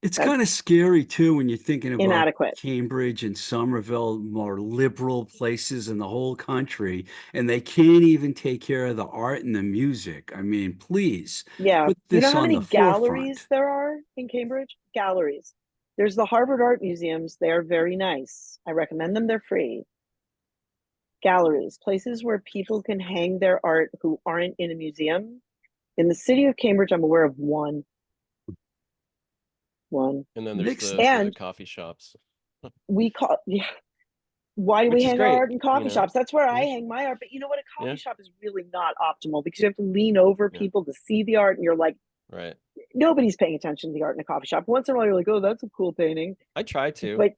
S1: It's kind of
S3: That's
S1: scary too when you're thinking about
S3: inadequate.
S1: Cambridge and Somerville, more liberal places in the whole country, and they can't even take care of the art and the music. I mean, please
S3: Yeah.
S1: put
S3: You know
S1: this
S3: how
S1: on
S3: many
S1: the
S3: galleries
S1: forefront.
S3: there are in Cambridge? Galleries. There's the Harvard Art Museums. They're very nice. I recommend them. They're free. Galleries, places where people can hang their art who aren't in a museum. In the city of Cambridge, I'm aware of one. One.
S2: And then there's
S1: Next,
S2: the
S3: And
S2: coffee shops,
S3: we call, yeah, why do we
S2: which is
S3: hang our
S2: great,
S3: art in coffee shops? That's where I hang my art. But you know what? A
S2: Yeah.
S3: coffee shop is really not optimal because you have to lean over
S2: Yeah.
S3: people to see the art. And you're like,
S2: Right.
S3: nobody's paying attention to the art in a coffee shop. Once in a while, you're like, oh, that's a cool painting.
S2: I try to.
S3: But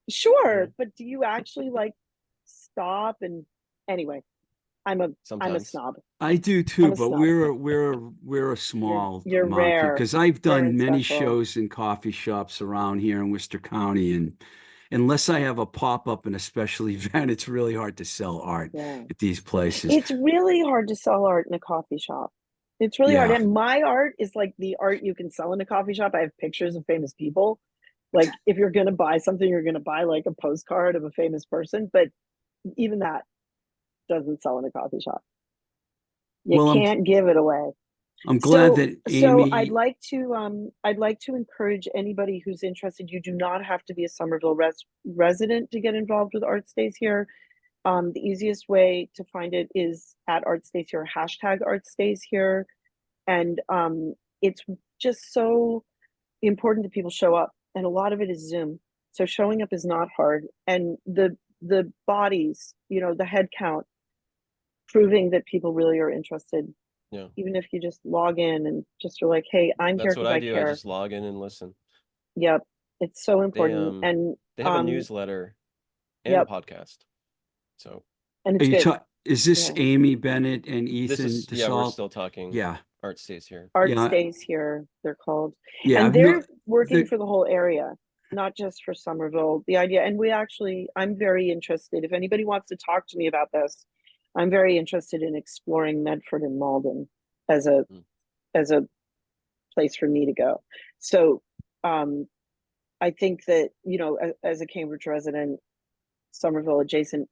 S3: sure, but do you actually like stop? And anyway, I'm a
S2: Sometimes.
S3: snob.
S1: I do
S3: I'm
S1: too,
S3: a
S1: but
S3: snob.
S1: we're a small
S3: You're
S1: amount of people
S3: rare,
S1: because I've
S3: rare
S1: done
S3: and
S1: many
S3: special.
S1: shows in coffee shops around here in Worcester County, and unless I have a pop-up and a special event, it's really hard to sell art
S3: Yeah.
S1: at these places.
S3: It's really hard to sell art in a coffee shop. It's really hard.
S1: Yeah.
S3: And my art is like the art you can sell in a coffee shop. I have pictures of famous people. Like if you're going to buy something, you're going to buy like a postcard of a famous person. But even that doesn't sell in a coffee shop. You
S1: Well,
S3: can't give it away.
S1: I'm glad
S3: So
S1: that
S3: so
S1: Amy.
S3: I'd like to encourage anybody who's interested. You do not have to be a Somerville resident to get involved with Art Stays Here. The easiest way to find it is at Art Stays Here, hashtag Art Stays Here. And it's just so important that people show up. And a lot of it is Zoom. So showing up is not hard. And the bodies, the head count, proving that people really are interested.
S2: Yeah.
S3: Even if you just log in and just are like, hey, I'm here
S2: That's what
S3: because
S2: I
S3: I
S2: do. I
S3: care.
S2: just log in and listen.
S3: Yep. It's so
S2: They
S3: important. And
S2: they have a newsletter and
S3: yep.
S2: a podcast. So
S3: And
S1: Are
S3: it's
S1: you
S3: good.
S1: is this
S3: Yeah.
S1: Amy Bennett and
S2: this
S1: Ethan
S2: is we're
S1: DeSalt?
S2: still talking.
S1: Yeah.
S2: Art Stays Here.
S3: Art
S1: Yeah.
S3: Stays Here, they're called.
S1: Yeah.
S3: And they're working
S1: the-
S3: for the whole area, not just for Somerville. The idea, and I'm very interested. If anybody wants to talk to me about this, I'm very interested in exploring Medford and Malden as a place for me to go. So I think that, as a Cambridge resident, Somerville adjacent,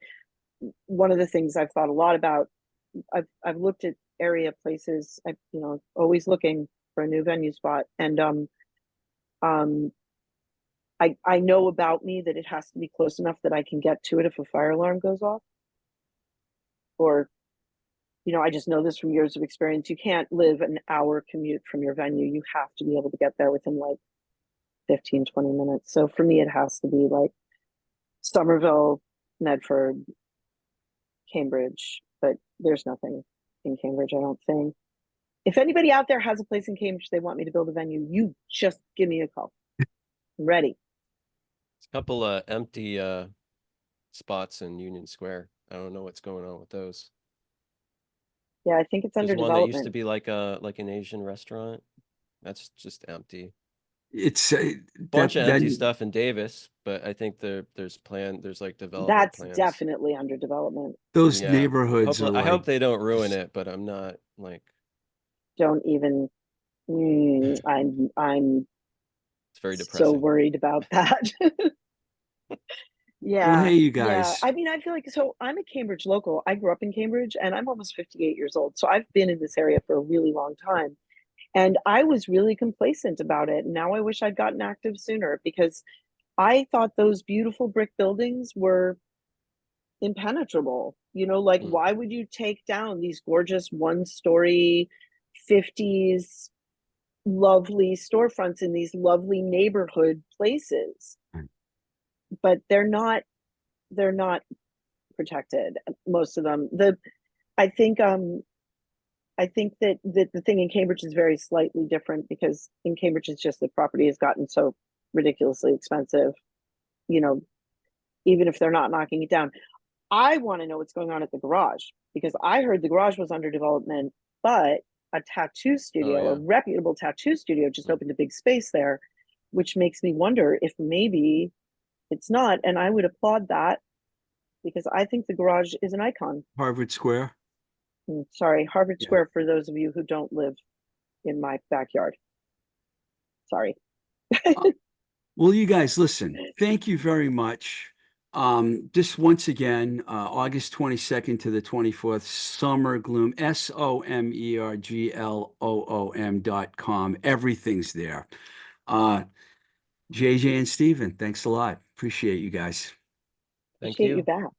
S3: one of the things I've thought a lot about, I've looked at area places. Always looking for a new venue spot, and I know about me that it has to be close enough that I can get to it if a fire alarm goes off, or I just know this from years of experience. You can't live an hour commute from your venue. You have to be able to get there within like 15, 20 minutes. So for me, it has to be like Somerville, Medford, Cambridge, but there's nothing in Cambridge, I don't think. If anybody out there has a place in Cambridge they want me to build a venue, you just give me a call. I'm ready.
S2: It's a couple empty spots in Union Square. I don't know what's going on with those.
S3: Yeah, I think it's under
S2: There's one that used to
S3: development.
S2: be like an Asian restaurant. That's just empty.
S1: It's
S2: Bunch of empty stuff in Davis, but I think there's like development
S3: That's
S2: plans.
S3: definitely under development.
S1: those
S2: Yeah.
S1: neighborhoods
S2: Hopefully,
S1: are
S2: I hope
S1: like
S2: they don't ruin it, but I'm not like
S3: Don't even. I'm
S2: it's very
S3: so
S2: depressing.
S3: worried about that.
S1: well,
S3: Yeah,
S1: hey, you
S3: yeah.
S1: guys.
S3: I mean, I feel like, so I'm a Cambridge local. I grew up in Cambridge and I'm almost 58 years old. So I've been in this area for a really long time. And I was really complacent about it. Now I wish I'd gotten active sooner because I thought those beautiful brick buildings were impenetrable. Like, why would you take down these gorgeous one-story 50s lovely storefronts in these lovely neighborhood places? But they're not protected, most of them. I think that the thing in Cambridge is very slightly different because in Cambridge it's just the property has gotten so ridiculously expensive, even if they're not knocking it down. I want to know what's going on at the garage because I heard the garage was under development, but a tattoo studio, a reputable tattoo studio, just opened a big space there, which makes me wonder if maybe it's not. And I would applaud that because I think the garage is an icon.
S1: Harvard Square.
S3: Sorry, Harvard
S1: Yeah.
S3: Square for those of you who don't live in my backyard. Sorry.
S1: Well, you guys, listen, thank you very much. Just once again, August 22nd to the 24th, Somergloom, SOMERGLOOM.com. Everything's there. JJ and Stephen, thanks a lot. Appreciate you guys.
S2: Thank
S3: Appreciate you
S2: you.
S3: back.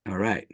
S1: All right.